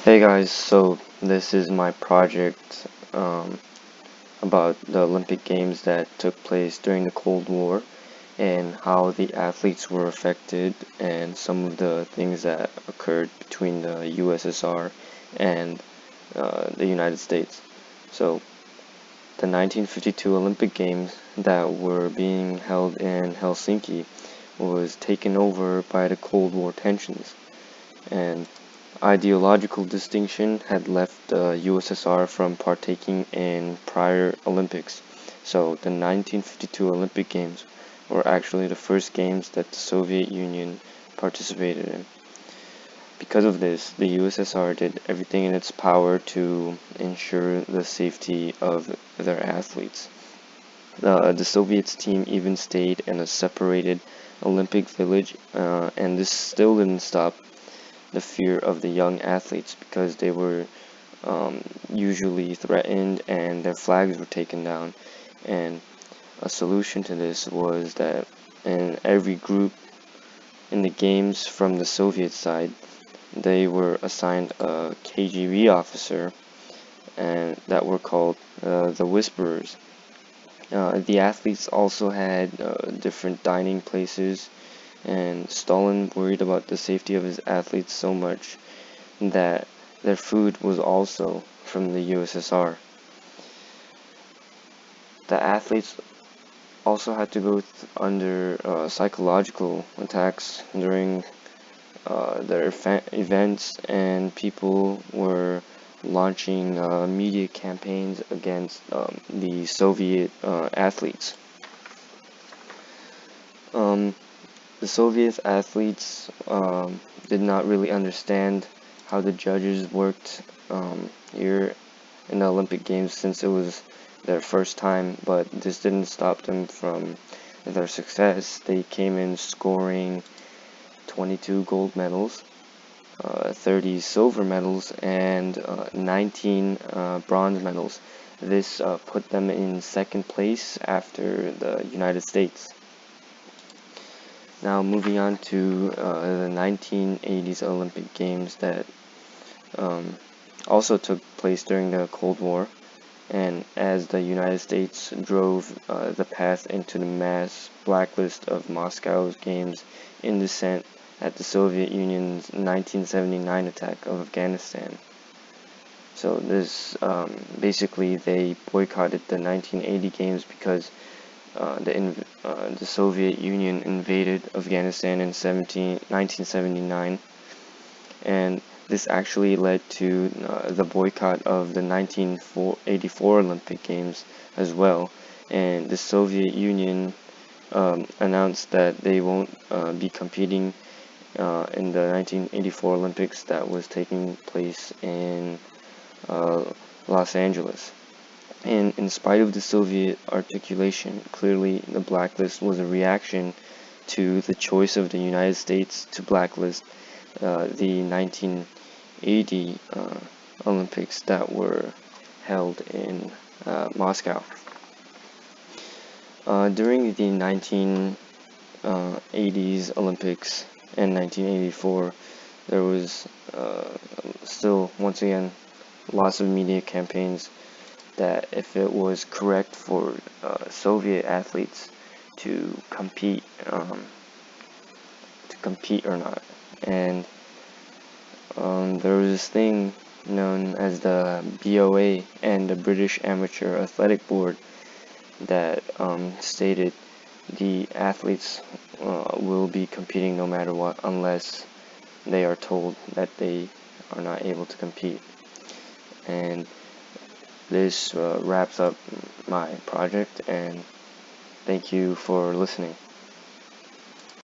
Hey guys, so this is my project about the Olympic Games that took place during the Cold War and how the athletes were affected and some of the things that occurred between the USSR and the United States. So, the 1952 Olympic Games that were being held in Helsinki was taken over by the Cold War tensions, and ideological distinction had left the USSR from partaking in prior Olympics, so the 1952 Olympic Games were actually the first games that the Soviet Union participated in. Because of this, the USSR did everything in its power to ensure the safety of their athletes. The Soviets team even stayed in a separated Olympic village, and this still didn't stop the fear of the young athletes because they were usually threatened and their flags were taken down. And a solution to this was that in every group in the games from the Soviet side, they were assigned a KGB officer, and that were called the Whisperers. The athletes also had different dining places, and Stalin worried about the safety of his athletes so much that their food was also from the USSR. The athletes also had to go under psychological attacks during their events, and people were launching media campaigns against the Soviet athletes. Um, the Soviet athletes did not really understand how the judges worked here in the Olympic Games since it was their first time, but this didn't stop them from their success. They came in scoring 22 gold medals, 30 silver medals, and 19 bronze medals. This put them in second place after the United States. Now moving on to the 1980s Olympic Games that um, also took place during the Cold War, and as the United States drove the path into the mass blacklist of Moscow's games in dissent at the Soviet Union's 1979 attack of Afghanistan. So this basically they boycotted the 1980 games because the Soviet Union invaded Afghanistan in 1979, and this actually led to the boycott of the 1984 Olympic Games as well. And the Soviet Union announced that they won't be competing in the 1984 Olympics that was taking place in uh, Los Angeles. And in spite of the Soviet articulation, clearly the blacklist was a reaction to the choice of the United States to blacklist the 1980 Olympics that were held in Moscow. During the 1980s Olympics and 1984, there was still, once again, lots of media campaigns that if it was correct for Soviet athletes to compete or not. And there was this thing known as the BOA and the British Amateur Athletic Board that stated the athletes will be competing no matter what unless they are told that they are not able to compete. And this wraps up my project, and thank you for listening.